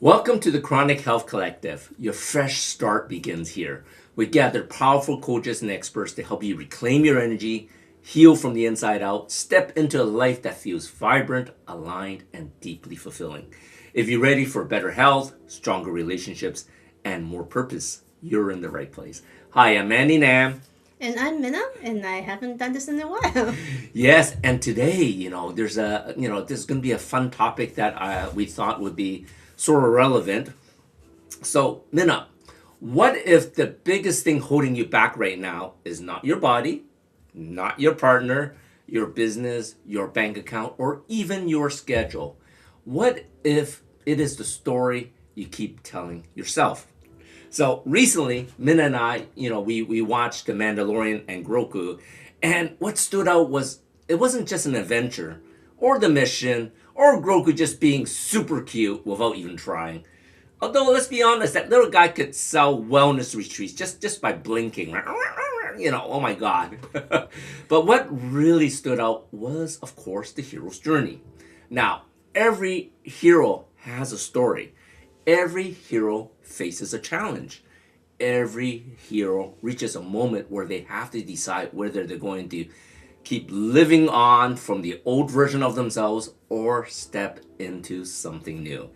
Welcome to the Chronic Health Collective. Your fresh start begins here. We gather powerful coaches and experts to help you reclaim your energy, heal from the inside out, step into a life that feels vibrant, aligned, and deeply fulfilling. If you're ready for better health, stronger relationships, and more purpose, you're in the right place. Hi, I'm Mandy Nam. And I'm Minna, and I haven't done this in a while. Yes, and today, this is going to be a fun topic that we thought would be sort of relevant. So, Minna, what if the biggest thing holding you back right now is not your body, not your partner, your business, your bank account, or even your schedule? What if it is the story you keep telling yourself? So recently, Minna and I, we watched the Mandalorian and Grogu, and what stood out was it wasn't just an adventure, or the mission, or Grogu just being super cute without even trying. Although let's be honest, that little guy could sell wellness retreats just by blinking. Oh my God. But what really stood out was, of course, the hero's journey. Now, every hero has a story. Every hero faces a challenge. Every hero reaches a moment where they have to decide whether they're going to keep living on from the old version of themselves or step into something new.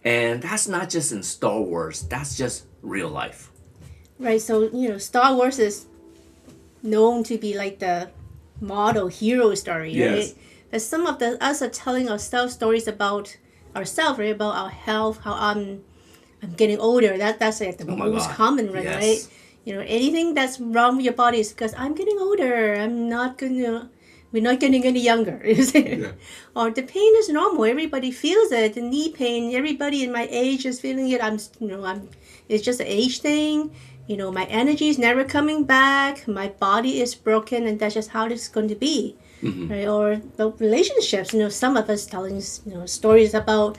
And that's not just in Star Wars, that's just real life. Right, so, Star Wars is known to be like the model hero story, Yes. right? But some of us are telling ourselves stories about ourselves, right? About our health, how I'm getting older. That's like the Oh my most God. common one, Yes. right? Anything that's wrong with your body is because I'm getting older. We're not getting any younger. Yeah. Or the pain is normal. Everybody feels it. The knee pain. Everybody in my age is feeling it. It's just an age thing. My energy is never coming back. My body is broken, and that's just how it's going to be. Right? Or the relationships. Some of us telling stories about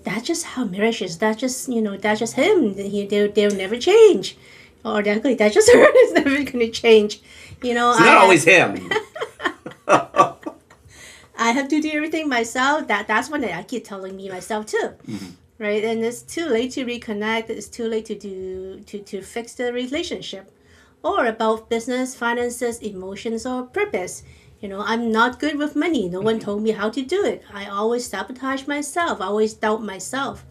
that's just how marriage is. That's just him. They'll never change. Or that's just her. It's never going to change. It's not always him. I have to do everything myself. That's what I keep telling me myself too, right? And it's too late to reconnect. It's too late to fix the relationship, or about business, finances, emotions, or purpose. I'm not good with money. No one told me how to do it. I always sabotage myself. I always doubt myself.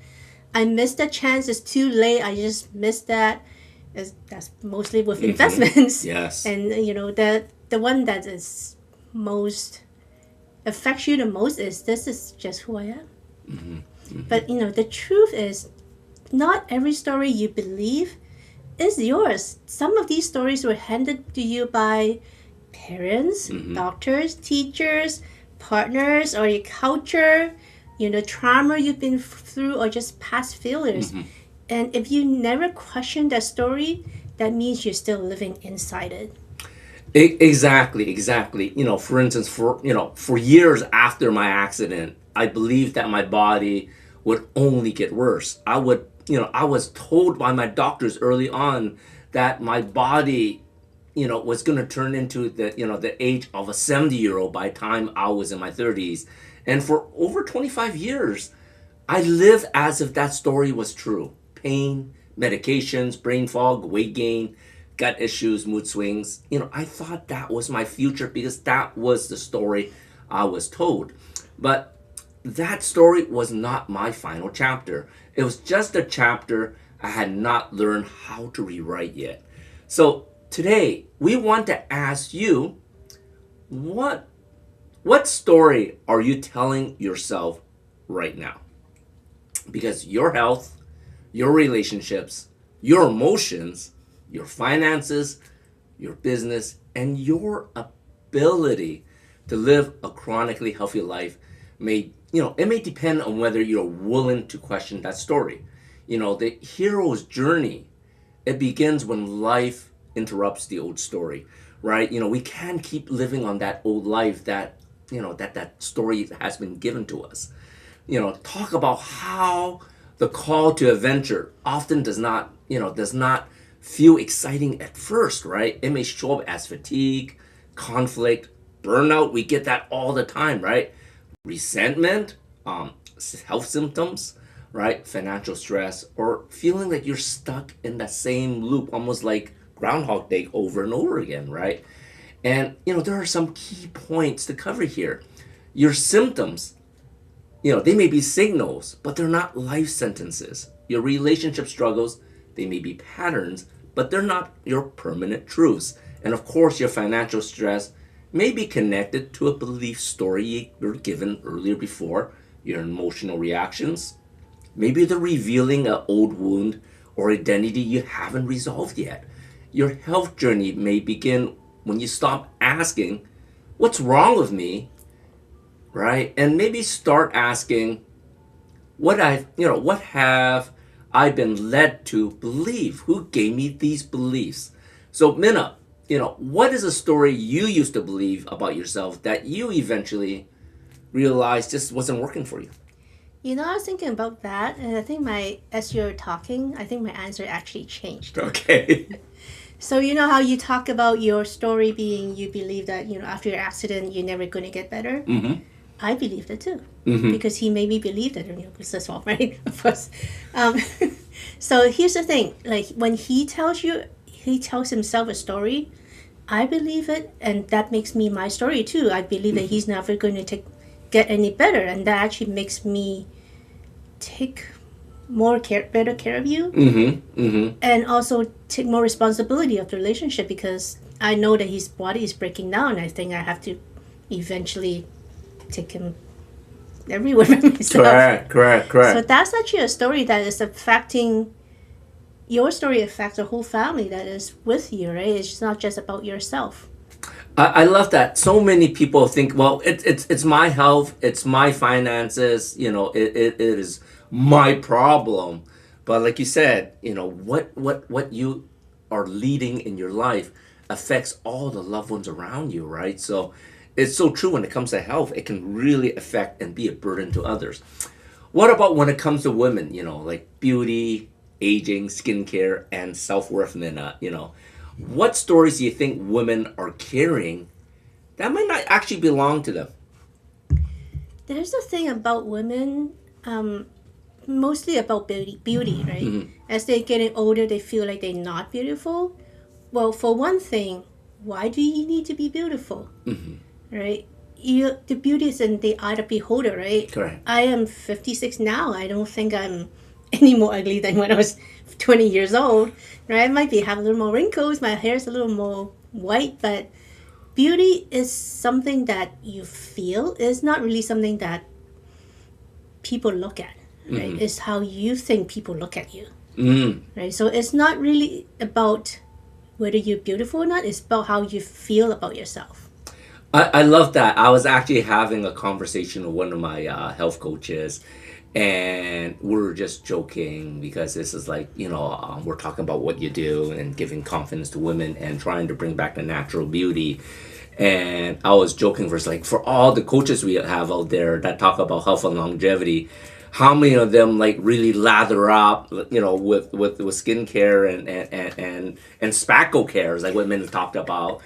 I missed the chance. It's too late. I just missed that. That's mostly with investments. Yes. And the one that is most affects you the most is this is just who I am. But the truth is, not every story you believe is yours. Some of these stories were handed to you by parents, doctors, teachers, partners, or your culture, trauma you've been through, or just past failures. And if you never question that story, that means you're still living inside it. Exactly. For instance, for years after my accident, I believed that my body would only get worse. I was told by my doctors early on that my body, was going to turn into the age of a 70-year-old by the time I was in my 30s. And for over 25 years, I lived as if that story was true. Pain, medications, brain fog, weight gain, gut issues, mood swings. I thought that was my future because that was the story I was told. But that story was not my final chapter. It was just a chapter I had not learned how to rewrite yet. So today, we want to ask you, what story are you telling yourself right now? Because your health, your relationships, your emotions, your finances, your business, and your ability to live a chronically healthy life it may depend on whether you're willing to question that story. The hero's journey, it begins when life interrupts the old story, right? We can't keep living on that old life that story has been given to us. Talk about how the call to adventure often does not feel exciting at first, right? It may show up as fatigue, conflict, burnout. We get that all the time, right? Resentment, health symptoms, right? Financial stress, or feeling like you're stuck in that same loop, almost like Groundhog Day over and over again, right? And, there are some key points to cover here. Your symptoms, they may be signals, but they're not life sentences. Your relationship struggles, they may be patterns, but they're not your permanent truths. And of course, your financial stress may be connected to a belief story you were given earlier before, your emotional reactions. Maybe they're revealing an old wound or identity you haven't resolved yet. Your health journey may begin when you stop asking, what's wrong with me? Right? And maybe start asking, what have I been led to believe? Who gave me these beliefs? So, Minna, what is a story you used to believe about yourself that you eventually realized just wasn't working for you? I was thinking about that, and I think as you're talking, I think my answer actually changed. Okay. So how you talk about your story being you believe that after your accident you're never going to get better. Mm-hmm. I believed it too, Mm-hmm. because he made me believe it. Because that's all right, of course. Um, so here's the thing: like when he tells himself a story, I believe it, and that makes me my story too. I believe that he's never going to get any better, and that actually makes me take better care of you, Mm-hmm. Mm-hmm. and also take more responsibility of the relationship, because I know that his body is breaking down. I think I have to eventually take him everywhere by myself. Correct. So that's actually a story that is affecting your story, affects the whole family that is with you, right? It's not just about yourself. I love that. So many people think, well, it's my health, it's my finances, it is my problem. But like you said, what you are leading in your life affects all the loved ones around you, right? So it's so true when it comes to health, it can really affect and be a burden to others. What about when it comes to women, like beauty, aging, skincare, and self-worth, Minna, what stories do you think women are carrying that might not actually belong to them? There's a thing about women, mostly about beauty, right? Mm-hmm. As they're getting older, they feel like they're not beautiful. Well, for one thing, why do you need to be beautiful, right? The beauty is in the eye of the beholder, right? Correct. I am 56 now. I don't think I'm any more ugly than when I was 20 years old, right? I might have a little more wrinkles, my hair is a little more white, but beauty is something that you feel. It's not really something that people look at, right? It's how you think people look at you, right? So it's not really about whether you're beautiful or not. It's about how you feel about yourself. I love that. I was actually having a conversation with one of my health coaches, and we were just joking because this is like, we're talking about what you do and giving confidence to women and trying to bring back the natural beauty. And I was joking for all the coaches we have out there that talk about health and longevity, how many of them like really lather up, with skincare and spackle cares, like what Minna talked about.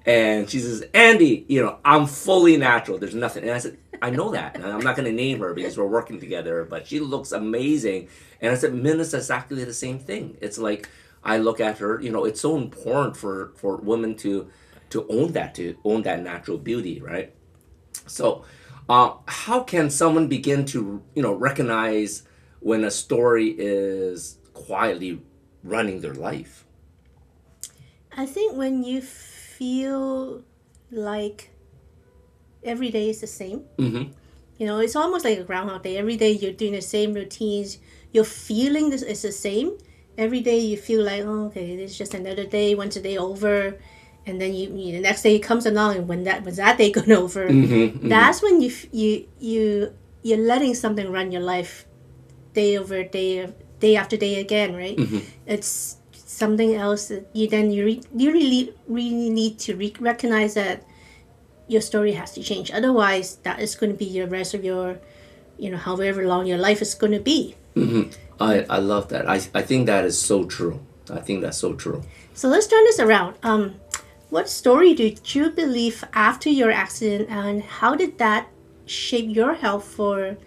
And she says, Andy, I'm fully natural. There's nothing. And I said, I know that. And I'm not going to name her because we're working together, but she looks amazing. And I said, Minna's exactly the same thing. It's like, I look at her, it's so important for women to own that natural beauty, right? So, how can someone begin to, recognize when a story is quietly running their life? I think when you feel like every day is the same, Mm-hmm. It's almost like a groundhog day. Every day you're doing the same routines. Your feeling this is the same. Every day you feel like, oh, okay, it's just another day. Once a day over, and then the next day comes along, and when that day gone over, that's when you're letting something run your life, day over day, day after day again, right? It's something else that you really need to recognize that your story has to change. Otherwise, that is going to be your rest of your, however long your life is going to be. I love that. I think that is so true. I think that's so true. So let's turn this around. What story did you believe after your accident, and how did that shape your health for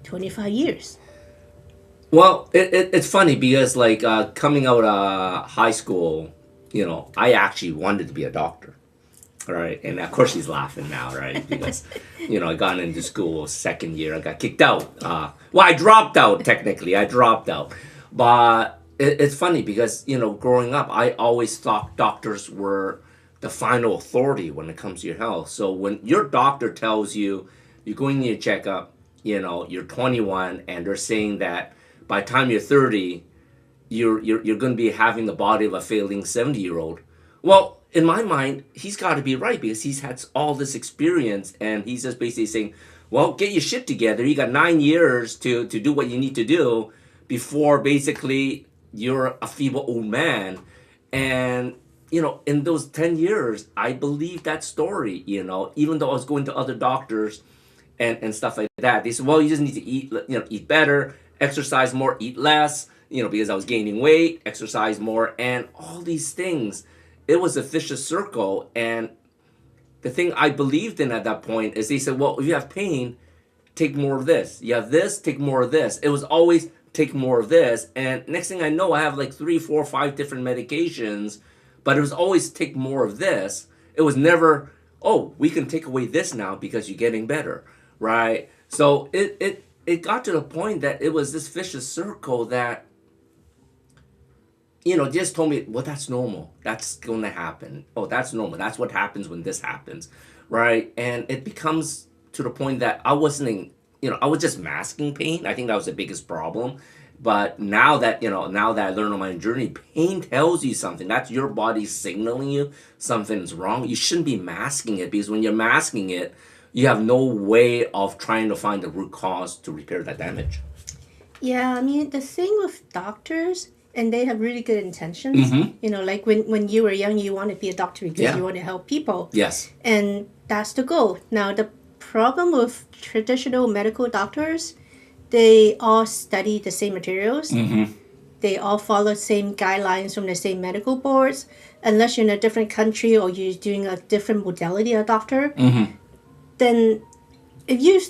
25 years? Well, it's funny because like coming out of high school, I actually wanted to be a doctor. Right, and of course she's laughing now, right? Because I got into school second year, I got kicked out. Well, I dropped out technically. I dropped out, but it's funny because growing up, I always thought doctors were the final authority when it comes to your health. So when your doctor tells you you're going to your checkup, you're 21, and they're saying that by the time you're 30, you're going to be having the body of a failing 70-year-old. Well, in my mind, he's got to be right because he's had all this experience, and he's just basically saying, well, get your shit together. You got 9 years to do what you need to do before basically you're a feeble old man. And in those 10 years, I believe that story. Even though I was going to other doctors and stuff like that, they said, well, you just need to eat better, exercise more, eat less, because I was gaining weight, exercise more, and all these things. It was a vicious circle. And the thing I believed in at that point is they said, well, if you have pain, take more of this. You have this, take more of this. It was always take more of this. And next thing I know, I have like 3, 4, 5 different medications, but it was always take more of this. It was never, oh, we can take away this now because you're getting better, right? So it got to the point that it was this vicious circle that just told me, well, that's normal. That's going to happen. Oh, that's normal. That's what happens when this happens, right? And it becomes to the point that I wasn't, I was just masking pain. I think that was the biggest problem. But now that, now that I learned on my journey, pain tells you something. That's your body signaling you something's wrong. You shouldn't be masking it because when you're masking it, you have no way of trying to find the root cause to repair that damage. Yeah, I mean, the thing with doctors, and they have really good intentions. Like when you were young, you want to be a doctor because you want to help people. Yes. And that's the goal. Now, the problem with traditional medical doctors, they all study the same materials. They all follow the same guidelines from the same medical boards. Unless you're in a different country or you're doing a different modality of doctor, then if you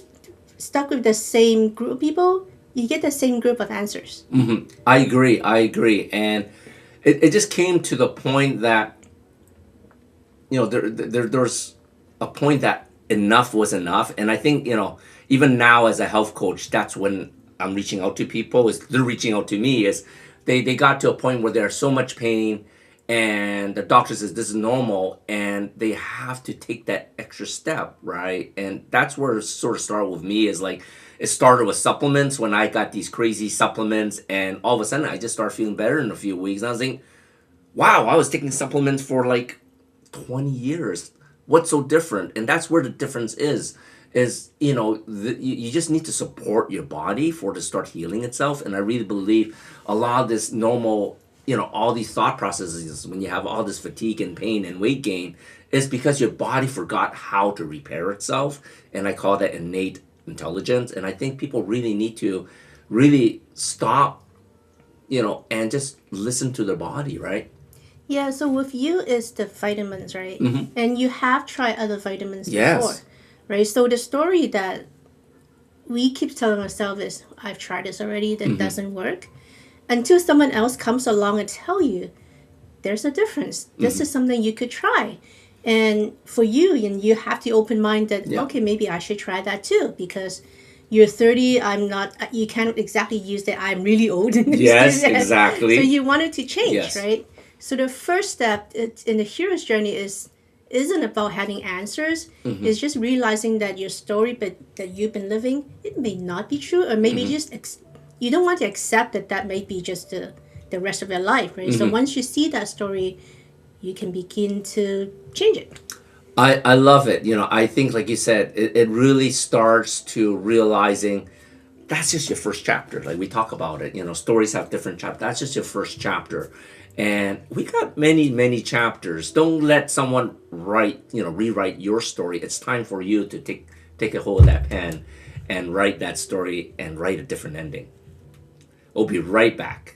stuck with the same group of people, you get the same group of answers. I agree. And it just came to the point that, there's a point that enough was enough. And I think, even now as a health coach, that's when I'm reaching out to people, is they're reaching out to me, is they got to a point where there's so much pain and the doctor says this is normal and they have to take that extra step, right? And that's where it sort of started with me, is like, it started with supplements when I got these crazy supplements, and all of a sudden I just started feeling better in a few weeks. And I was thinking, wow, I was taking supplements for like 20 years. What's so different? And that's where the difference is you just need to support your body for it to start healing itself. And I really believe a lot of this normal, all these thought processes, when you have all this fatigue and pain and weight gain, is because your body forgot how to repair itself. And I call that innate intelligence. And I think people really need to really stop, and just listen to their body, right? Yeah, so with you is the vitamins, right? And you have tried other vitamins Yes. before, right? So the story that we keep telling ourselves is, I've tried this already, that doesn't work. Until someone else comes along and tell you, there's a difference. This is something you could try. And for you, and you have the open mind that, okay, maybe I should try that too, because you're 30, I'm not, you can't exactly use that I'm really old. Yes, exactly. So you wanted to change, Yes. right? So the first step in the hero's journey isn't about having answers. It's just realizing that your story that you've been living, it may not be true, or maybe just you don't want to accept that may be just the rest of your life, right? So once you see that story, you can begin to change it. I love it. I think, like you said, it really starts to realizing that's just your first chapter. Like we talk about it, stories have different chapters. That's just your first chapter. And we got many, many chapters. Don't let someone rewrite your story. It's time for you to take a hold of that pen and write that story and write a different ending. We'll be right back.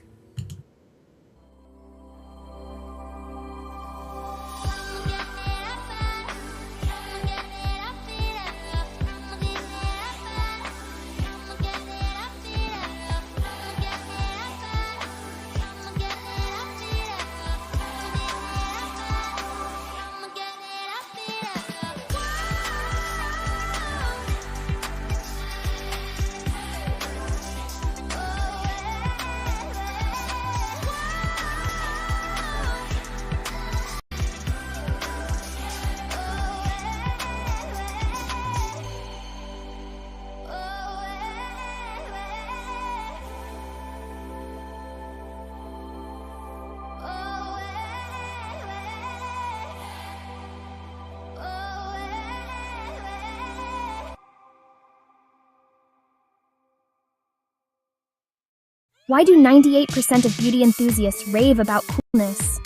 Why do 98% of beauty enthusiasts rave about coolness?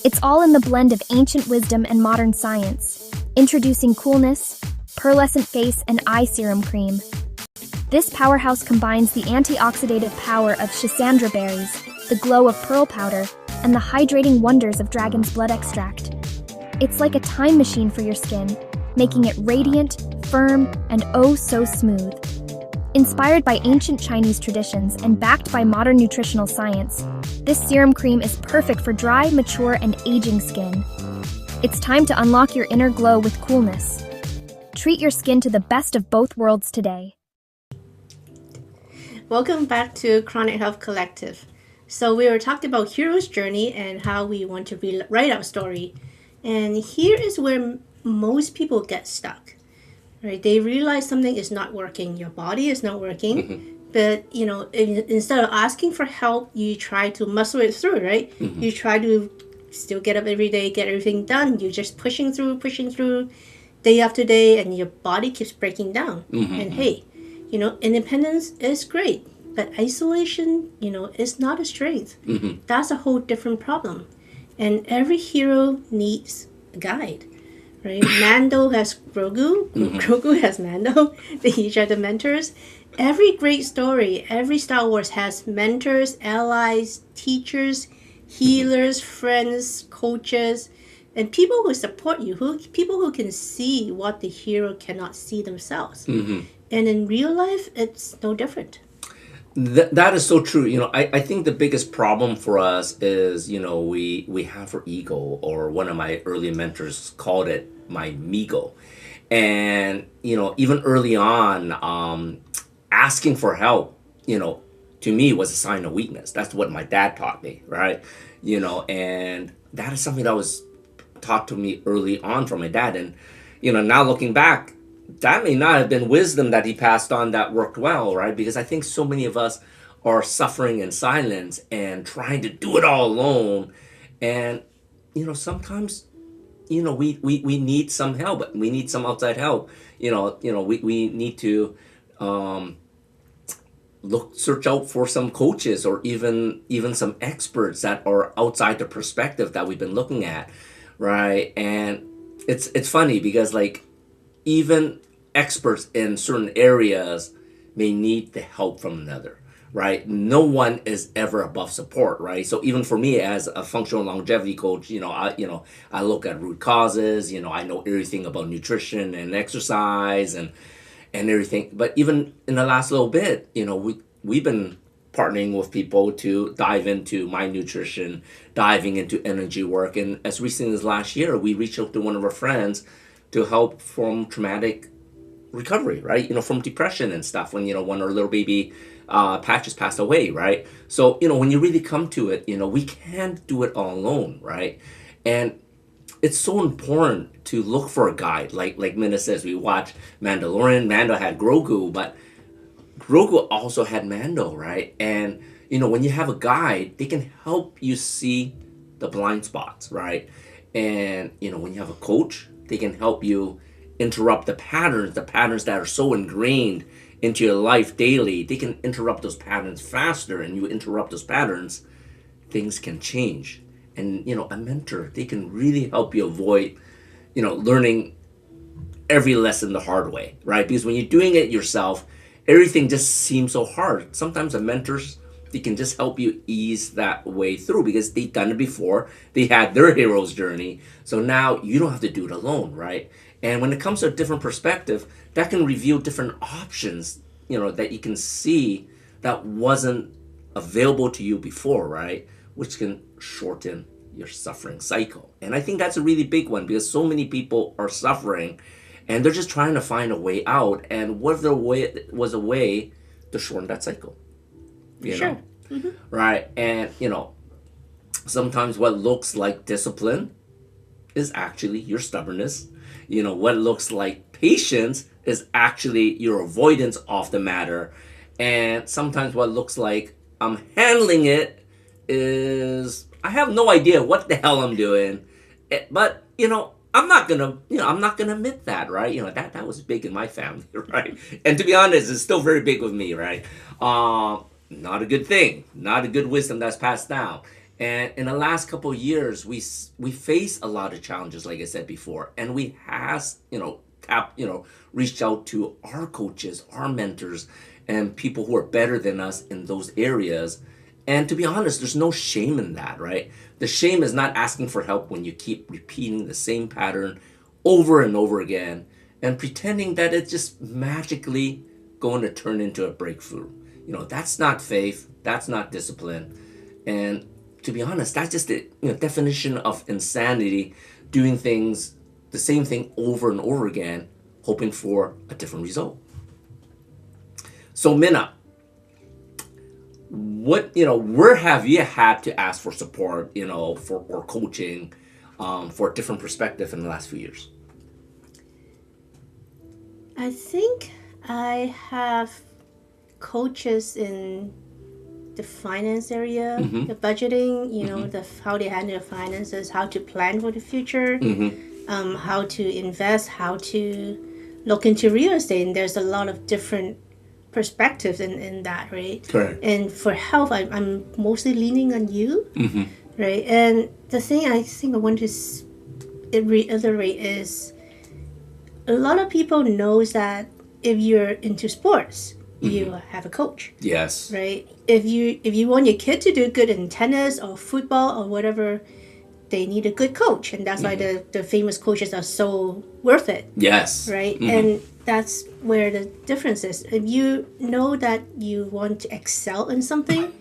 It's all in the blend of ancient wisdom and modern science. Introducing Coolness, Pearlescent Face and Eye Serum Cream. This powerhouse combines the antioxidative power of schisandra berries, the glow of pearl powder, and the hydrating wonders of dragon's blood extract. It's like a time machine for your skin, making it radiant, firm, and oh so smooth. Inspired by ancient Chinese traditions and backed by modern nutritional science, this serum cream is perfect for dry, mature, and aging skin. It's time to unlock your inner glow with Coolness. Treat your skin to the best of both worlds today. Welcome back to Chronic Health Collective. So we were talking about hero's journey and how we want to write our story. And here is where most people get stuck. Right? They realize something is not working. Your body is not working. But, instead of asking for help, you try to muscle it through, right? You try to still get up every day, get everything done. You're just pushing through day after day, and your body keeps breaking down. And hey, independence is great, but isolation, is not a strength. That's a whole different problem. And every hero needs a guide. Right? Mando has Grogu. Grogu has Mando. They each are the mentors. Every great story, every Star Wars has mentors, allies, teachers, healers, friends, coaches, and people who support you, people who can see what the hero cannot see themselves. And in real life, it's no different. That is so true. I think the biggest problem for us is, we have our ego, or one of my early mentors called it my Migo. And, even early on, asking for help, to me was a sign of weakness. That's what my dad taught me, right? And that is something that was taught to me early on from my dad. And, now looking back, that may not have been wisdom that he passed on that worked well, right? Because I think so many of us are suffering in silence and trying to do it all alone. And, sometimes, we need some help. We need some outside help. We need to search out for some coaches, or even some experts that are outside the perspective that we've been looking at, right? And it's funny because, like, even experts in certain areas may need the help from another, right? No one is ever above support, right? So even for me as a functional longevity coach, I look at root causes. I know everything about nutrition and exercise and everything. But even in the last little bit, we've been partnering with people to dive into my nutrition, diving into energy work, and as recently as last year, we reached out to one of our friends to help from traumatic recovery, right? From depression and stuff when our little baby Patches passed away, right? So, when you really come to it, we can't do it all alone, right? And it's so important to look for a guide. Like Minna says, we watched Mandalorian. Mando had Grogu, but Grogu also had Mando, right? And, when you have a guide, they can help you see the blind spots, right? And, when you have a coach, they can help you interrupt the patterns that are so ingrained into your life daily. They can interrupt those patterns faster, and you interrupt those patterns, things can change. And, a mentor, they can really help you avoid, learning every lesson the hard way, right? Because when you're doing it yourself, everything just seems so hard. Sometimes the mentors, they can just help you ease that way through because they've done it before. They had their hero's journey. So now you don't have to do it alone, right? And when it comes to a different perspective, that can reveal different options, that you can see that wasn't available to you before, right? Which can shorten your suffering cycle. And I think that's a really big one because so many people are suffering and they're just trying to find a way out. And what if there was a way to shorten that cycle? Sure. Right? And, sometimes what looks like discipline is actually your stubbornness. What looks like patience is actually your avoidance of the matter. And sometimes what looks like I'm handling it is I have no idea what the hell I'm doing. But, I'm not gonna admit that, right? That was big in my family, right? And to be honest, it's still very big with me, right? not a good thing, not a good wisdom that's passed down. And in the last couple of years, we face a lot of challenges, like I said before, and we has reached out to our coaches, our mentors, and people who are better than us in those areas. And to be honest, there's no shame in that, right? The shame is not asking for help when you keep repeating the same pattern over and over again and pretending that it's just magically going to turn into a breakthrough. That's not faith, that's not discipline. And to be honest, that's just the definition of insanity, doing things, the same thing over and over again, hoping for a different result. So Minna, where have you had to ask for support, for or coaching, for a different perspective in the last few years? I think I have coaches in the finance area, the budgeting, how they handle finances, how to plan for the future, how to invest, how to look into real estate. And there's a lot of different perspectives in that, right? Correct. And for health, I'm mostly leaning on you, right? And the thing I think I want to reiterate is a lot of people knows that if you're into sports, you have a coach. Yes. Right? If you want your kid to do good in tennis or football or whatever, they need a good coach. And that's why the famous coaches are so worth it. Yes. Right? And that's where the difference is. If you know that you want to excel in something,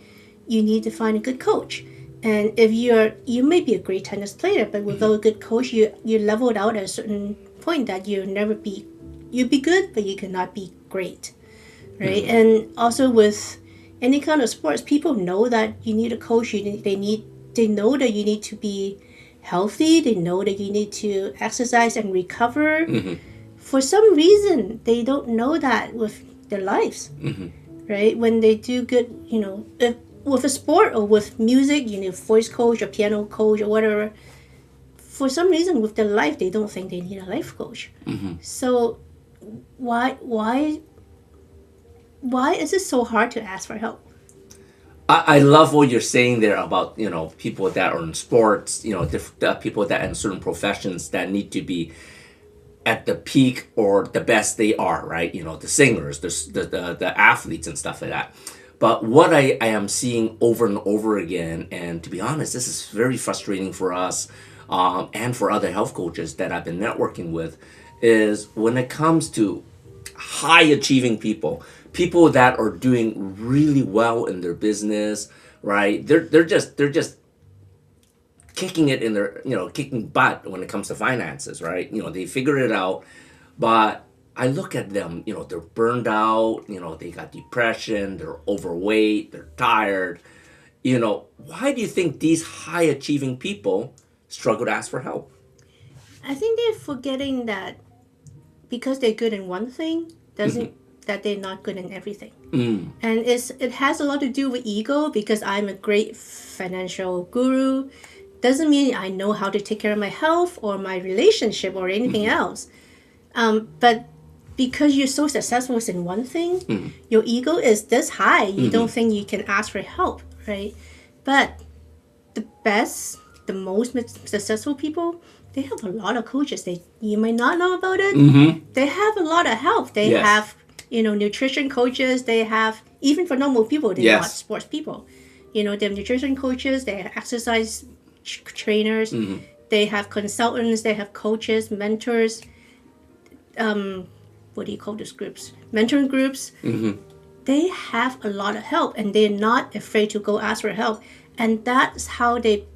you need to find a good coach. And if you may be a great tennis player, but without a good coach, you leveled out at a certain point that you'd be good, but you cannot be great. Right? And also with any kind of sports, people know that you need a coach. They know that you need to be healthy. They know that you need to exercise and recover. For some reason, they don't know that with their lives. Right? When they do good, if, with a sport or with music, you need a voice coach or piano coach or whatever. For some reason, with their life, they don't think they need a life coach. So why is it so hard to ask for help? I love what you're saying there about people that are in sports, people that are in certain professions that need to be at the peak or the best they are, right? The singers, the athletes and stuff like that. But what I am seeing over and over again, and to be honest, this is very frustrating for us and for other health coaches that I've been networking with, is when it comes to high achieving people that are doing really well in their business, right? They're just kicking it in their kicking butt when it comes to finances, right? They figure it out, but I look at them, they're burned out, they got depression, they're overweight, they're tired. Why do you think these high achieving people struggle to ask for help? I think they're forgetting that because they're good in one thing doesn't that they're not good in everything. And it has a lot to do with ego, because I'm a great financial guru. Doesn't mean I know how to take care of my health or my relationship or anything else. But because you're so successful in one thing, your ego is this high. You don't think you can ask for help, right? But the most successful people, they have a lot of coaches. You might not know about it. They have a lot of help. They have, nutrition coaches. They have, even for normal people, they're not sports people. They have nutrition coaches. They have exercise trainers. They have consultants. They have coaches, mentors. What do you call those groups? Mentoring groups. They have a lot of help, and they're not afraid to go ask for help. And that's how they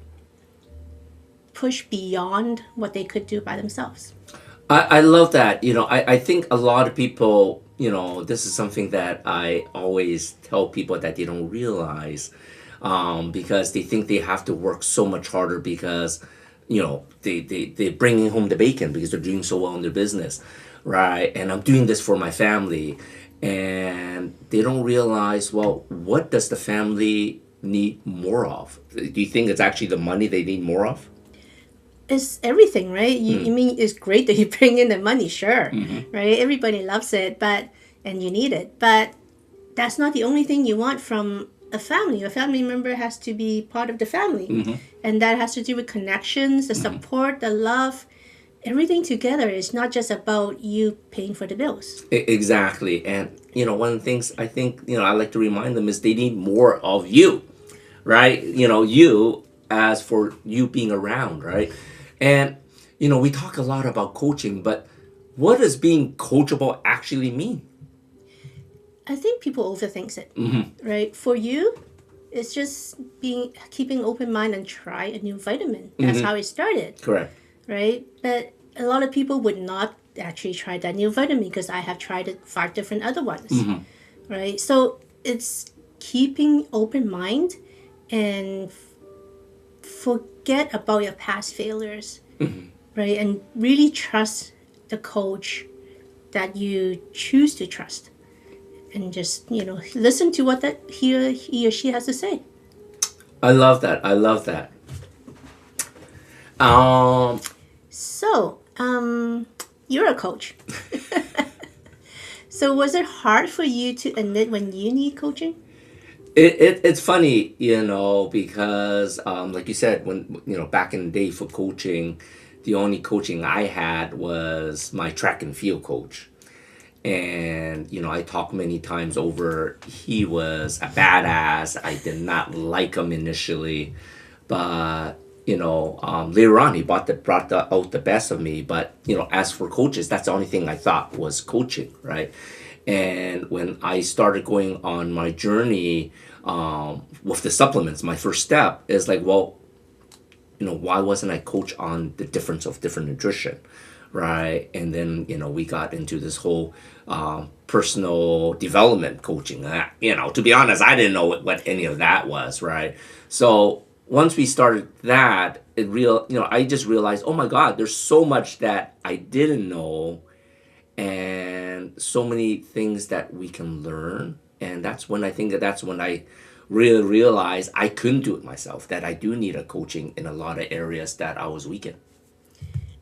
push beyond what they could do by themselves. I love that. I think a lot of people, this is something that I always tell people that they don't realize, because they think they have to work so much harder because, they're bringing home the bacon because they're doing so well in their business, right? And I'm doing this for my family. And they don't realize, well, what does the family need more of? Do you think it's actually the money they need more of? It's everything, right? You mean it's great that you bring in the money, sure, right? Everybody loves it, and you need it. But that's not the only thing you want from a family. A family member has to be part of the family. And that has to do with connections, the support, the love. Everything together is not just about you paying for the bills. Exactly. And, one of the things I think, I like to remind them is they need more of you, right? You as for you being around, right? And, we talk a lot about coaching, but what does being coachable actually mean? I think people overthink it, right? For you, it's just keeping open mind and try a new vitamin. That's how it started. Correct. Right? But a lot of people would not actually try that new vitamin because I have tried it 5 different other ones. Right? So it's keeping open mind and forget about your past failures. Right? And really trust the coach that you choose to trust. And just, listen to what he or she has to say. I love that. I love that. So, you're a coach. So was it hard for you to admit when you need coaching? It's funny, because like you said, when, back in the day for coaching, the only coaching I had was my track and field coach. And, I talked many times over, he was a badass. I did not like him initially, but, later on he brought out the best of me. But, as for coaches, that's the only thing I thought was coaching, right? And when I started going on my journey with the supplements, my first step is like, well, why wasn't I coach on the difference of different nutrition? Right. And then, we got into this whole personal development coaching. To be honest, I didn't know what any of that was. Right. So once we started that, I just realized, oh my God, there's so much that I didn't know and so many things that we can learn. And that's when I really realized I couldn't do it myself, that I do need a coaching in a lot of areas that I was weak in.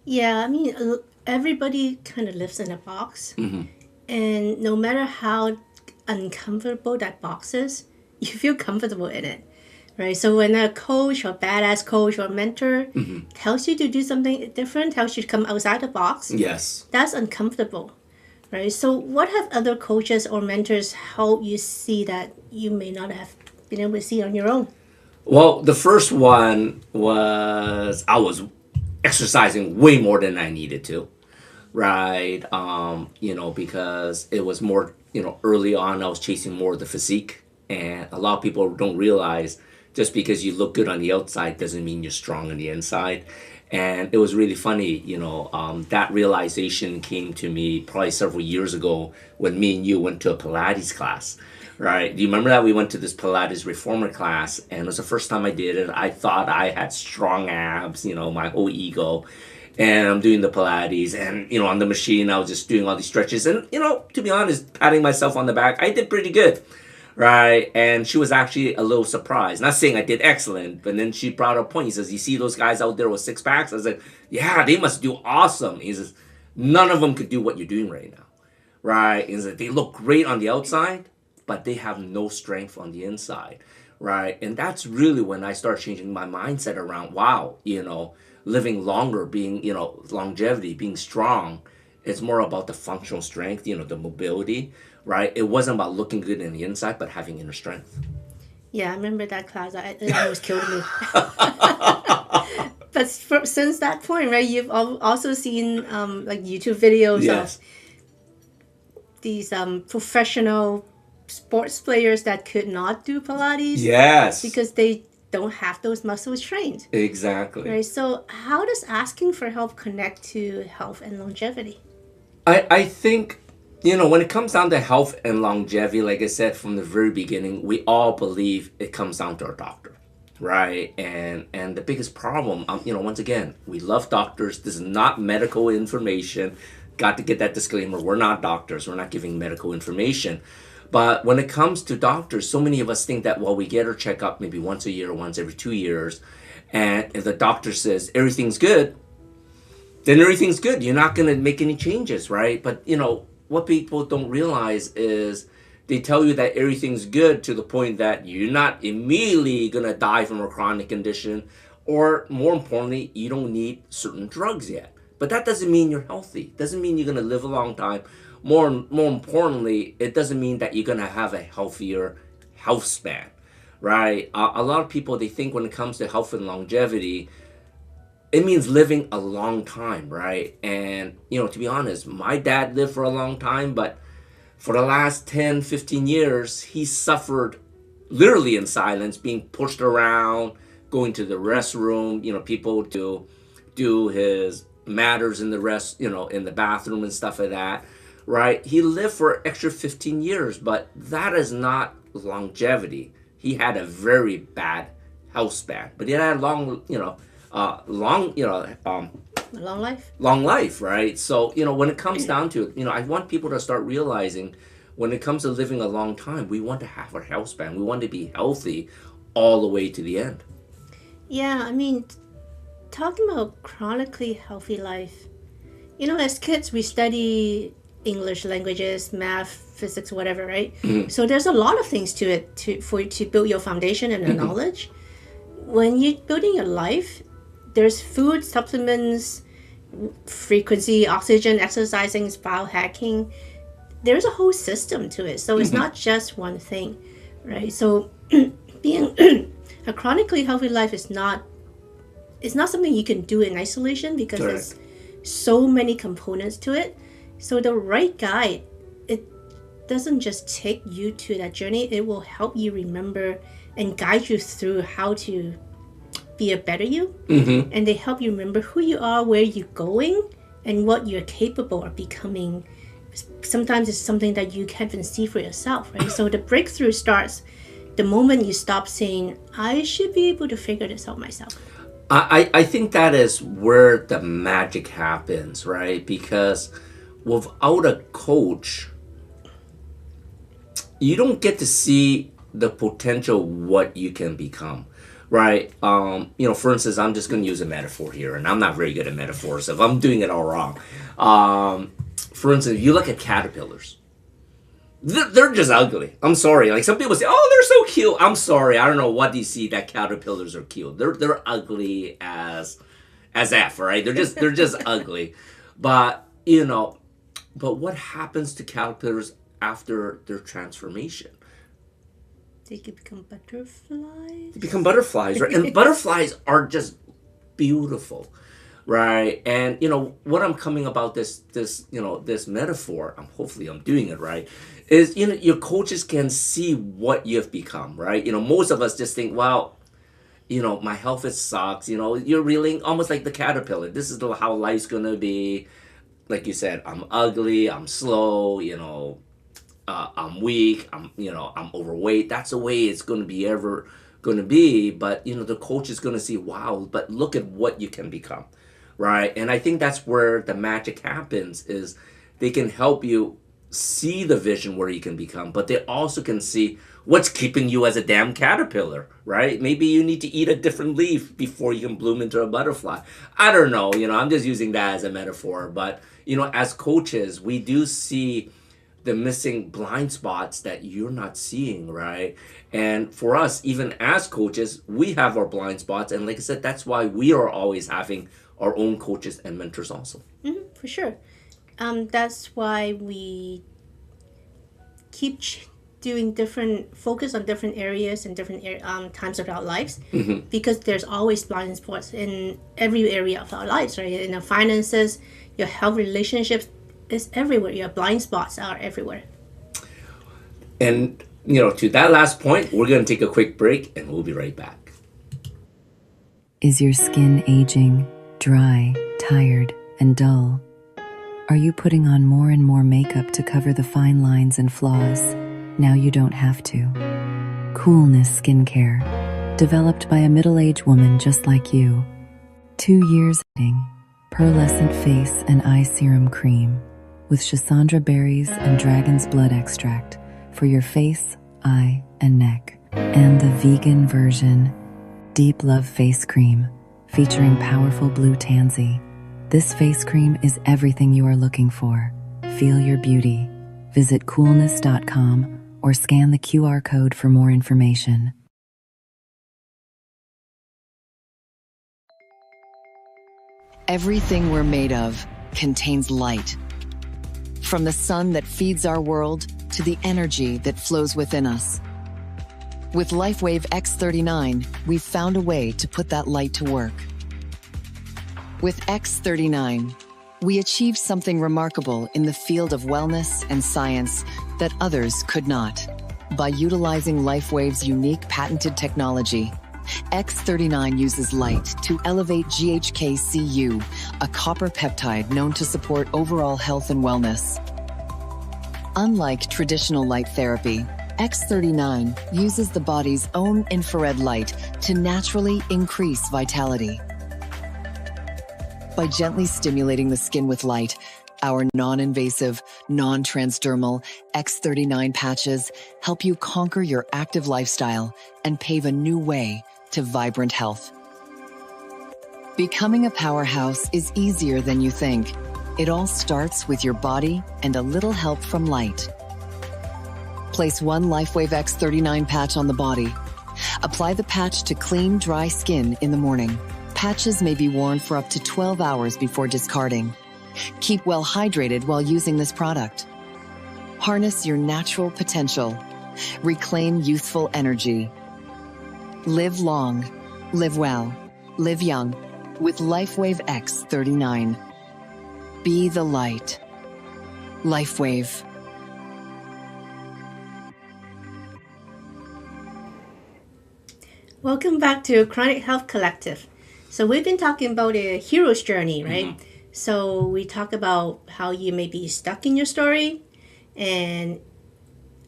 Yeah, I mean, everybody kind of lives in a box. And no matter how uncomfortable that box is, you feel comfortable in it, right? So when a coach or badass coach or mentor tells you to do something different, tells you to come outside the box, yes, that's uncomfortable, right? So what have other coaches or mentors helped you see that you may not have been able to see on your own? Well, the first one was I was exercising way more than I needed to, right? Because it was more, early on I was chasing more of the physique, and a lot of people don't realize just because you look good on the outside doesn't mean you're strong on the inside. And it was really funny, that realization came to me probably several years ago when me and you went to a Pilates class. Right. Do you remember that? We went to this Pilates reformer class, and it was the first time I did it. I thought I had strong abs, my whole ego. And I'm doing the Pilates, and, on the machine, I was just doing all these stretches. And, to be honest, patting myself on the back, I did pretty good. Right. And she was actually a little surprised. Not saying I did excellent, but then she brought up a point. He says, you see those guys out there with 6 packs? I was like, yeah, they must do awesome. He says, none of them could do what you're doing right now. Right. He says, they look great on the outside, but they have no strength on the inside, right? And that's really when I started changing my mindset around, wow, living longer, being, longevity, being strong. It's more about the functional strength, the mobility, right? It wasn't about looking good in the inside, but having inner strength. Yeah, I remember that class. It almost killed me. But since that point, right, you've also seen like YouTube videos of these professional sports players that could not do Pilates. Yes. Because they don't have those muscles trained. Exactly. Right. So how does asking for help connect to health and longevity? I think, when it comes down to health and longevity, like I said from the very beginning, we all believe it comes down to our doctor. Right. And the biggest problem, once again, we love doctors. This is not medical information. Got to get that disclaimer. We're not doctors. We're not giving medical information. But when it comes to doctors, so many of us think that, we get our checkup maybe once a year, once every 2 years. And if the doctor says everything's good, then everything's good. You're not going to make any changes, right? But, what people don't realize is They tell you that everything's good to the point that you're not immediately going to die from a chronic condition, or more importantly, you don't need certain drugs yet. But that doesn't mean you're healthy. Doesn't mean you're going to live a long time. More importantly, it doesn't mean that you're going to have a healthier health span, right? A lot of people, they think when it comes to health and longevity, it means living a long time, right? And, to be honest, my dad lived for a long time, but for the last 10, 15 years, he suffered literally in silence, being pushed around, going to the restroom, people to do his matters in in the bathroom and stuff like that, right? He lived for an extra 15 years, but that is not longevity. He had a very bad health span, but he had a long life, right? So, when it comes down to it, I want people to start realizing when it comes to living a long time, we want to have our health span. We want to be healthy all the way to the end. Yeah, I mean, talking about chronically healthy life, as kids, we study English languages, math, physics, whatever, right? Mm-hmm. So there's a lot of things to it for you to build your foundation and your knowledge. When you're building your life, there's food, supplements, frequency, oxygen, exercising, biohacking. There's a whole system to it. So it's not just one thing, right? So being a chronically healthy life is not something you can do in isolation, because there's so many components to it. So the right guide, it doesn't just take you to that journey. It will help you remember and guide you through how to be a better you. Mm-hmm. And they help you remember who you are, where you're going, and what you're capable of becoming. Sometimes it's something that you can't even see for yourself, right? So the breakthrough starts the moment you stop saying, I should be able to figure this out myself. I think that is where the magic happens, right? Because without a coach, you don't get to see the potential what you can become, right? For instance, I'm just going to use a metaphor here, and I'm not very good at metaphors, so if I'm doing it all wrong. For instance, if you look at caterpillars, they're just ugly. I'm sorry. Like, some people say, oh, they're so cute. I'm sorry. I don't know what you see that caterpillars are cute. They're ugly as F, right? They're just ugly. But, but what happens to caterpillars after their transformation? They can become butterflies. They become butterflies, right? And butterflies are just beautiful, right? And what I'm coming about this metaphor, hopefully I'm doing it right, is your coaches can see what you've become, right? Most of us just think, well, my health sucks. You're reeling almost like the caterpillar. This is how life's gonna be. Like you said, I'm ugly, I'm slow, I'm weak, I'm overweight. That's the way it's going to be ever going to be. But, the coach is going to see, wow, but look at what you can become, right? And I think that's where the magic happens, is they can help you see the vision where you can become, but they also can see what's keeping you as a damn caterpillar, right? Maybe you need to eat a different leaf before you can bloom into a butterfly. I don't know, I'm just using that as a metaphor. But, as coaches, we do see the missing blind spots that you're not seeing, right? And for us, even as coaches, we have our blind spots. And like I said, that's why we are always having our own coaches and mentors also. Mm-hmm, for sure. That's why we keep doing focus on different areas and different times of our lives, because there's always blind spots in every area of our lives, right? In our finances, your health, relationships, is everywhere. Your blind spots are everywhere. And, to that last point, we're going to take a quick break and we'll be right back. Is your skin aging, dry, tired, and dull? Are you putting on more and more makeup to cover the fine lines and flaws? Now you don't have to. Coolness Skincare, developed by a middle-aged woman just like you. 2 years pearlescent face and eye serum cream with Schisandra berries and dragon's blood extract for your face, eye, and neck. And the vegan version, Deep Love Face Cream, featuring powerful blue tansy. This face cream is everything you are looking for. Feel your beauty. Visit coolness.com or scan the QR code for more information. Everything we're made of contains light. From the sun that feeds our world to the energy that flows within us. With LifeWave X39, we've found a way to put that light to work. With X39, we achieved something remarkable in the field of wellness and science that others could not. By utilizing LifeWave's unique patented technology, X39 uses light to elevate GHK-Cu, a copper peptide known to support overall health and wellness. Unlike traditional light therapy, X39 uses the body's own infrared light to naturally increase vitality. By gently stimulating the skin with light, our non-invasive, non-transdermal X39 patches help you conquer your active lifestyle and pave a new way to vibrant health. Becoming a powerhouse is easier than you think. It all starts with your body and a little help from light. Place one LifeWave X39 patch on the body. Apply the patch to clean, dry skin in the morning. Patches may be worn for up to 12 hours before discarding. Keep well hydrated while using this product. Harness your natural potential. Reclaim youthful energy. Live long, live well, live young with LifeWave X39. Be the light. LifeWave. Welcome back to Chronic Health Collective. So we've been talking about a hero's journey, right? So we talk about how you may be stuck in your story, and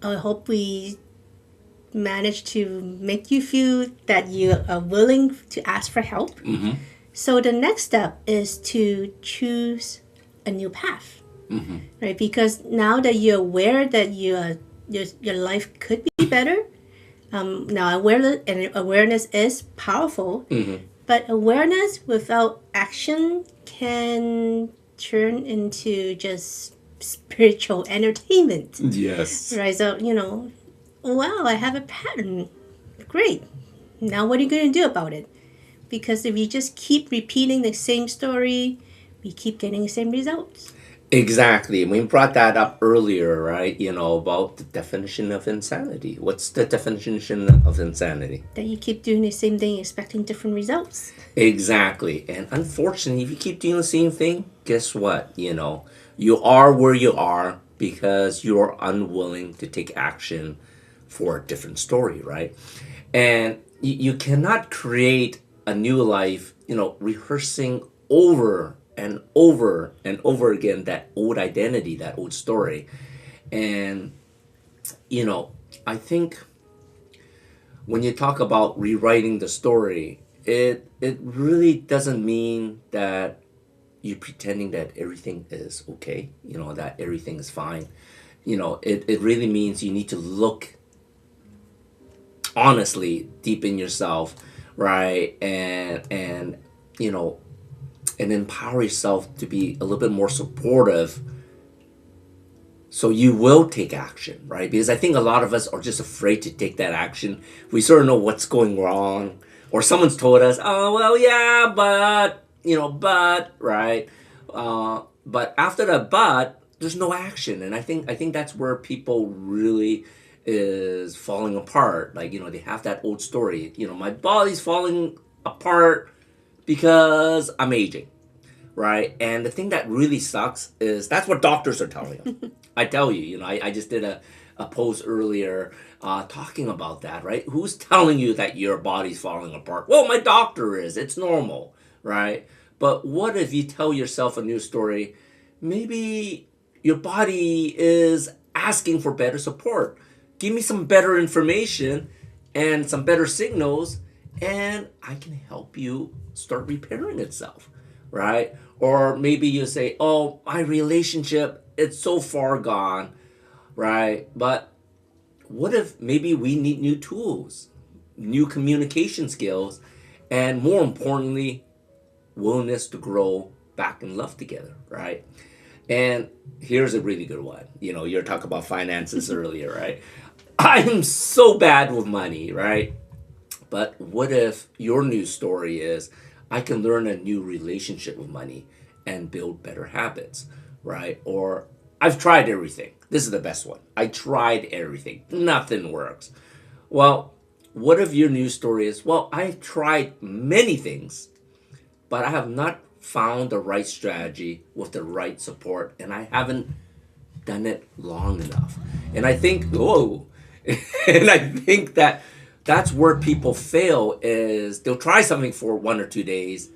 I hope we manage to make you feel that you are willing to ask for help. So the next step is to choose a new path, right? Because now that you're aware that your life could be better, now awareness is powerful, but awareness without action can turn into just spiritual entertainment. Yes. Right? So, wow, I have a pattern. Great. Now what are you going to do about it? Because if you just keep repeating the same story, we keep getting the same results. Exactly. We brought that up earlier, right? About the definition of insanity. What's the definition of insanity? That you keep doing the same thing expecting different results. Exactly. And unfortunately, if you keep doing the same thing, guess what? You are where you are because you're unwilling to take action for a different story, right? And you cannot create a new life, rehearsing over and over and over again that old identity, that old story. And, I think when you talk about rewriting the story, it really doesn't mean that you're pretending that everything is okay, that everything is fine. It really means you need to look honestly deep in yourself, right? And empower yourself to be a little bit more supportive so you will take action, right? Because I think a lot of us are just afraid to take that action. We sort of know what's going wrong, or someone's told us, oh, well, yeah, but, right? But after the but, there's no action. And I think that's where people really is falling apart. Like, they have that old story, my body's falling apart because I'm aging, right? And the thing that really sucks is that's what doctors are telling you. I tell you, I just did a post earlier talking about that, right? Who's telling you that your body's falling apart? Well, my doctor is. It's normal, right? But what if you tell yourself a new story? Maybe your body is asking for better support. Give me some better information and some better signals, and I can help you start repairing itself, right? Or maybe you say, oh, my relationship, it's so far gone, right? But what if maybe we need new tools, new communication skills, and more importantly, willingness to grow back in love together, right? And here's a really good one. You're talking about finances earlier, right? I'm so bad with money, right? But what if your news story is I can learn a new relationship with money and build better habits, right? Or I've tried everything. This is the best one. I tried everything. Nothing works. Well, what if your news story is, well, I've tried many things, but I have not found the right strategy with the right support, and I haven't done it long enough. And I think, whoa, and I think that that's where people fail is they'll try something for 1 or 2 days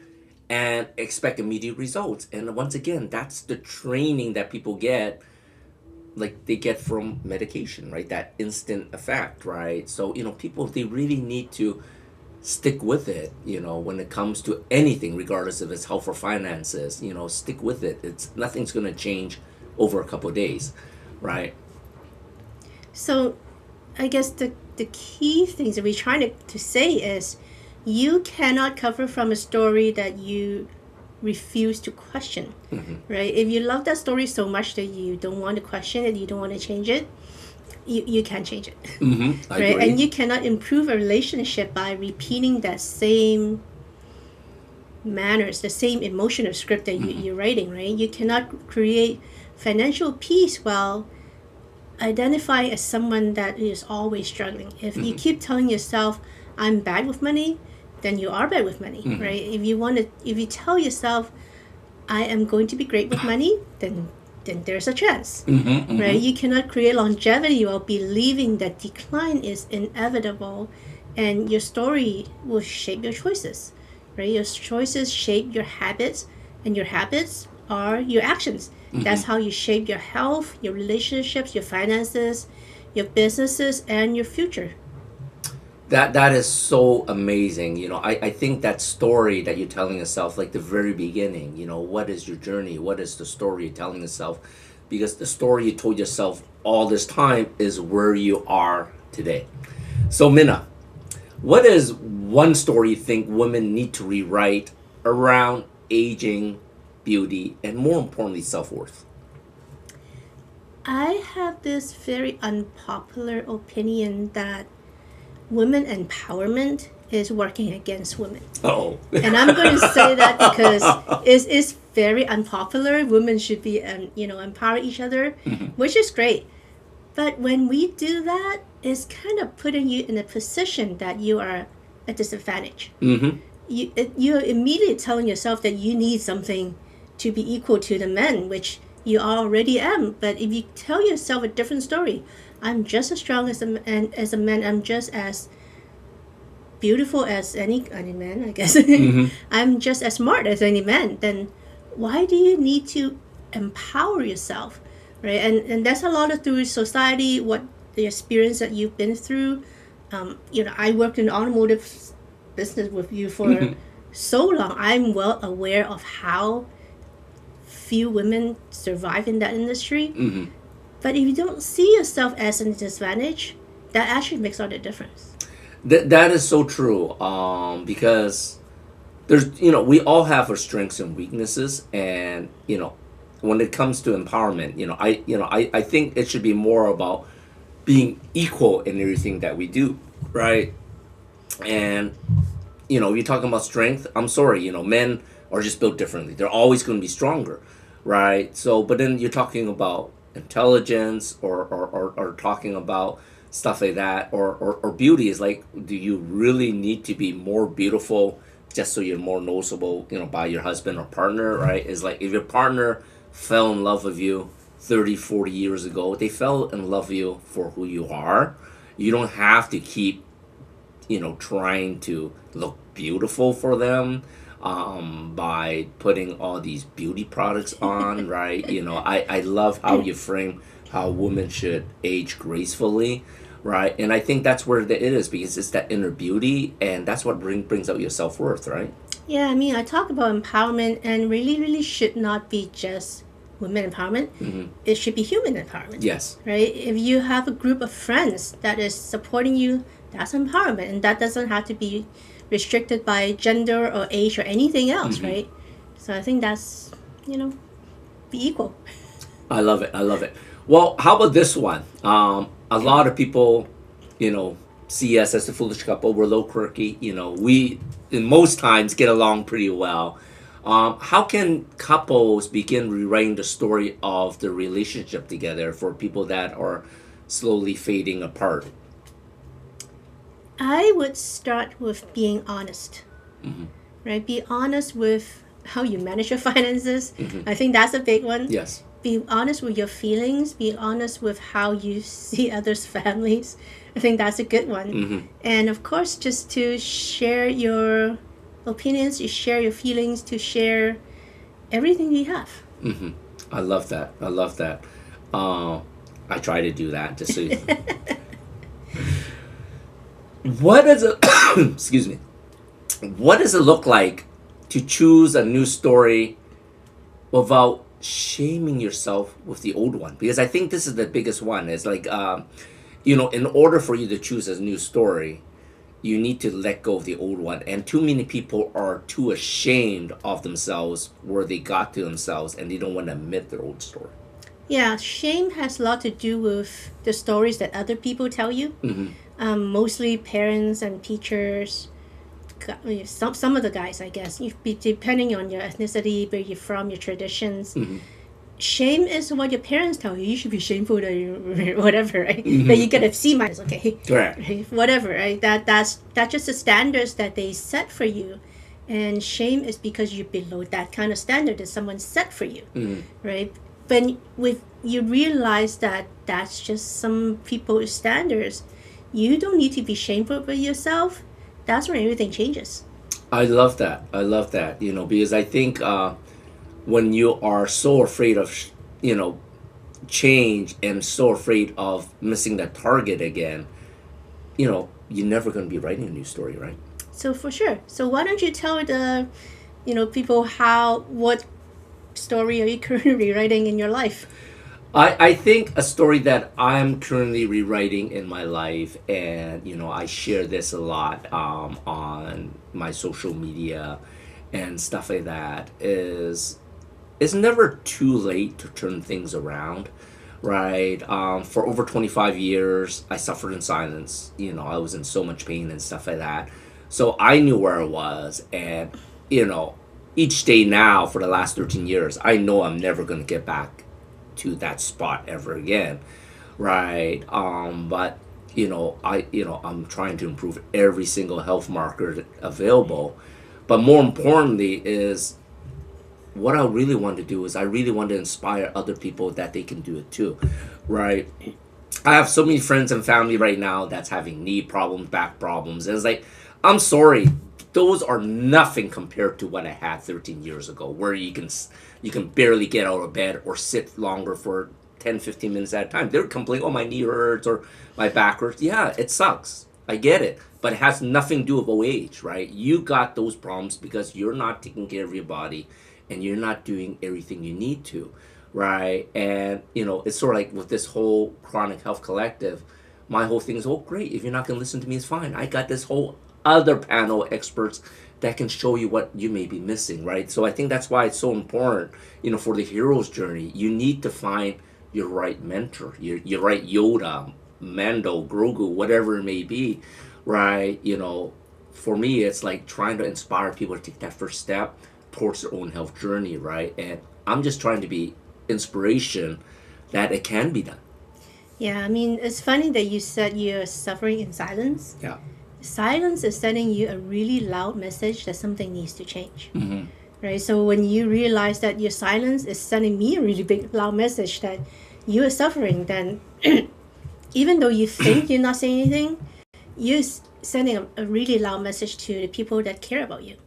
and expect immediate results. And once again, that's the training that people get, like they get from medication, right? That instant effect, right? So, people, they really need to stick with it, when it comes to anything, regardless if it's health or finances, stick with it. Nothing's going to change over a couple of days, right? So I guess the key things that we're trying to say is you cannot cover from a story that you refuse to question, right? If you love that story so much that you don't want to question it, you don't want to change it, you can't change it. I Right? agree. And you cannot improve a relationship by repeating that same manners, the same emotional script that you're writing, right? You cannot create financial peace while identify as someone that is always struggling. If you keep telling yourself, I'm bad with money, then you are bad with money, right? If you tell yourself, I am going to be great with money, then there's a chance, right? You cannot create longevity while believing that decline is inevitable, and your story will shape your choices, right? Your choices shape your habits, and your habits are your actions. That's how you shape your health, your relationships, your finances, your businesses, and your future. That is so amazing. I think that story that you're telling yourself, like the very beginning, what is your journey? What is the story you're telling yourself? Because the story you told yourself all this time is where you are today. So, Minna, what is one story you think women need to rewrite around aging, beauty, and more importantly, self-worth? I have this very unpopular opinion that women empowerment is working against women. Oh. And I'm going to say that because it's very unpopular. Women should be, empower each other, which is great. But when we do that, it's kind of putting you in a position that you are at a disadvantage. You're immediately telling yourself that you need something to be equal to the men, which you already am. But if you tell yourself a different story, I'm just as strong as a man. I'm just as beautiful as any man, I guess. I'm just as smart as any man. Then why do you need to empower yourself, right? And that's a lot of through society, what the experience that you've been through. I worked in automotive business with you for so long. I'm well aware of how few women survive in that industry. But if you don't see yourself as a disadvantage, that actually makes all the difference. That is so true. Because there's, we all have our strengths and weaknesses, and when it comes to empowerment, I think it should be more about being equal in everything that we do, right? And you're talking about strength. I'm sorry, men are just built differently. They're always going to be stronger, right? So, but then you're talking about intelligence or talking about stuff like that, or beauty is like, do you really need to be more beautiful just so you're more noticeable, by your husband or partner, right? Is like if your partner fell in love with you 30, 40 years ago, they fell in love with you for who you are. You don't have to keep, trying to look beautiful for them by putting all these beauty products on, right? I love how you frame how women should age gracefully, right? And I think that's where it is, because it's that inner beauty, and that's what brings out your self-worth, right? Yeah, I mean, I talk about empowerment, and really, really should not be just women empowerment. It should be human empowerment. Yes. Right? If you have a group of friends that is supporting you, that's empowerment, and that doesn't have to be restricted by gender or age or anything else, right? So I think that's, be equal. I love it. Well, how about this one? A lot of people see us as the foolish couple. We're a little quirky. We, in most times, get along pretty well. How can couples begin rewriting the story of the relationship together for people that are slowly fading apart? I would start with being honest, right? Be honest with how you manage your finances. I think that's a big one. Yes. Be honest with your feelings. Be honest with how you see others' families. I think that's a good one. And of course, just to share your opinions, to share your feelings, to share everything you have. I love that. I love that. I try to do that just so. What does it? Excuse me. What does it look like to choose a new story without shaming yourself with the old one? Because I think this is the biggest one. It's like, in order for you to choose a new story, you need to let go of the old one. And too many people are too ashamed of themselves where they got to themselves, and they don't want to admit their old story. Yeah, shame has a lot to do with the stories that other people tell you. Mostly parents and teachers. Some of the guys, I guess, depending on your ethnicity, where you're from, your traditions. Shame is what your parents tell you. You should be shameful that you whatever, right? That you get a C minus, okay? Correct. Right? Whatever, right? That's just the standards that they set for you, and shame is because you're below that kind of standard that someone set for you, right? When you realize that that's just some people's standards, you don't need to be shameful with yourself. That's when everything changes. I love that. Because I think when you are so afraid of, change and so afraid of missing that target again, you're never going to be writing a new story, right? So for sure. So why don't you tell the, people what story are you currently rewriting in your life? I think a story that I'm currently rewriting in my life, and I share this a lot on my social media and stuff like that, is it's never too late to turn things around, right? For over 25 years, I suffered in silence. I was in so much pain and stuff like that. So I knew where I was, and each day now for the last 13 years, I know I'm never going to get back to that spot ever again, right? But I'm trying to improve every single health marker available. But more importantly is what I really want to do is I really want to inspire other people that they can do it too, right? I have so many friends and family right now that's having knee problems, back problems, and it's like, I'm sorry, those are nothing compared to what I had 13 years ago, where you can barely get out of bed or sit longer for 10, 15 minutes at a time. They're complaining, oh, my knee hurts or my back hurts. Yeah, it sucks. I get it. But it has nothing to do with old age, right? You got those problems because you're not taking care of your body and you're not doing everything you need to, right? And, it's sort of like with this whole Chronic Health Collective, my whole thing is, oh, great. If you're not going to listen to me, it's fine. I got this whole other panel of experts that can show you what you may be missing, right? So I think that's why it's so important, for the hero's journey. You need to find your right mentor, your right Yoda, Mando, Grogu, whatever it may be, right? For me, it's like trying to inspire people to take that first step towards their own health journey, right? And I'm just trying to be inspiration that it can be done. Yeah, I mean, it's funny that you said you're suffering in silence. Yeah. Silence is sending you a really loud message that something needs to change. Right? So when you realize that your silence is sending me a really big, loud message that you are suffering, then even though you think you're not saying anything, you're sending a really loud message to the people that care about you.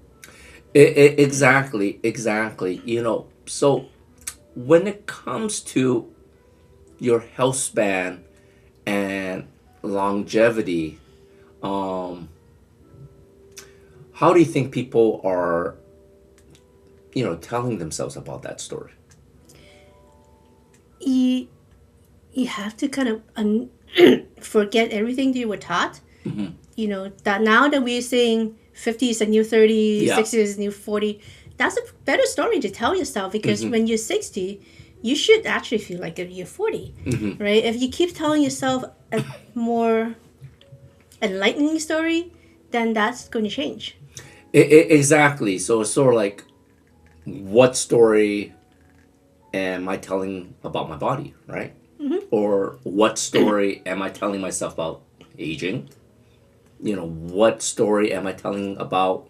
Exactly. So when it comes to your health span and longevity, how do you think people are, telling themselves about that story? You have to kind of forget everything that you were taught. That now that we're saying 50 is a new 30, 60 is a new 40, that's a better story to tell yourself, because when you're 60, you should actually feel like you're 40, right? If you keep telling yourself a more enlightening story, then that's going to change. Exactly. So it's sort of like, what story am I telling about my body, right? Or what story am I telling myself about aging? What story am I telling about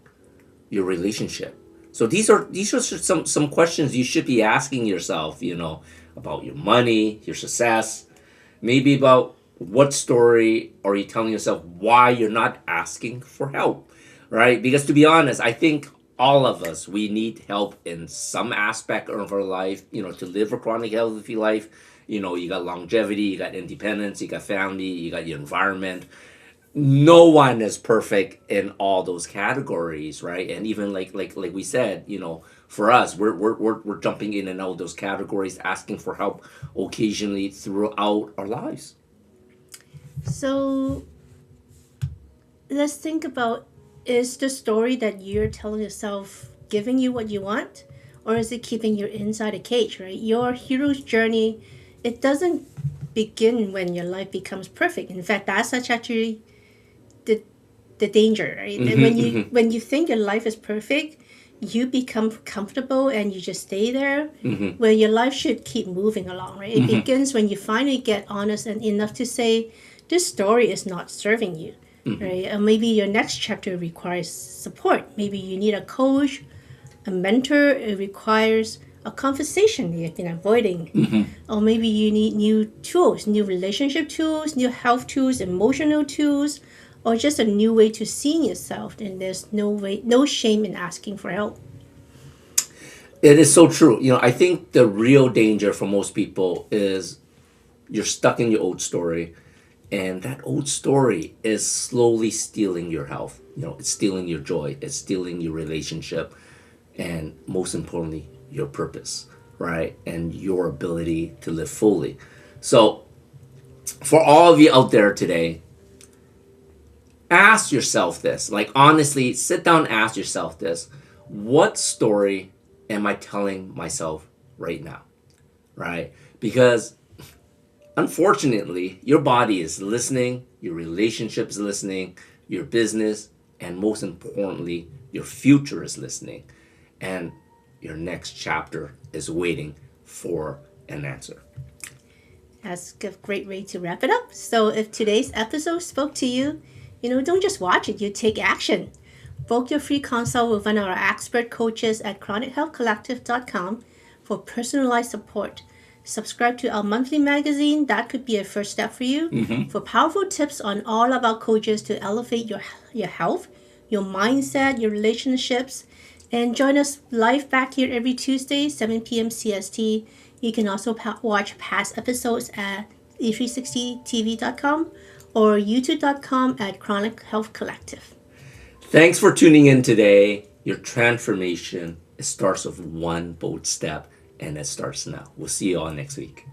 your relationship? So these are some questions you should be asking yourself, about your money, your success, maybe about what story are you telling yourself why you're not asking for help, right? Because to be honest, I think all of us, we need help in some aspect of our life, to live a chronic healthy life. You got longevity, you got independence, you got family, you got your environment. No one is perfect in all those categories, right? And even like we said, for us, we're jumping in and out of those categories, asking for help occasionally throughout our lives. So let's think about, is the story that you're telling yourself giving you what you want, or is it keeping you inside a cage, right? Your hero's journey, it doesn't begin when your life becomes perfect. In fact, that's actually the the danger, right? And when you think your life is perfect, you become comfortable and you just stay there. Where your life should keep moving along, right? It begins when you finally get honest and enough to say, this story is not serving you, right? Or maybe your next chapter requires support. Maybe you need a coach, a mentor. It requires a conversation you've been avoiding. Or maybe you need new tools, new relationship tools, new health tools, emotional tools, or just a new way to seeing yourself. And there's no shame in asking for help. It is so true. I think the real danger for most people is you're stuck in your old story, and that old story is slowly stealing your health. It's stealing your joy, it's stealing your relationship, and most importantly, your purpose, right? And your ability to live fully. So, for all of you out there today, ask yourself this. Like, honestly, sit down and ask yourself this. What story am I telling myself right now? Right? Because unfortunately, your body is listening, your relationship is listening, your business, and most importantly, your future is listening. And your next chapter is waiting for an answer. That's a great way to wrap it up. So if today's episode spoke to you, don't just watch it, you take action. Book your free consult with one of our expert coaches at chronichealthcollective.com for personalized support. Subscribe to our monthly magazine. That could be a first step for you. For powerful tips on all of our coaches to elevate your health, your mindset, your relationships. And join us live back here every Tuesday, 7 p.m. CST. You can also watch past episodes at e360tv.com or youtube.com at Chronic Health Collective. Thanks for tuning in today. Your transformation, it starts with one bold step, and it starts now. We'll see you all next week.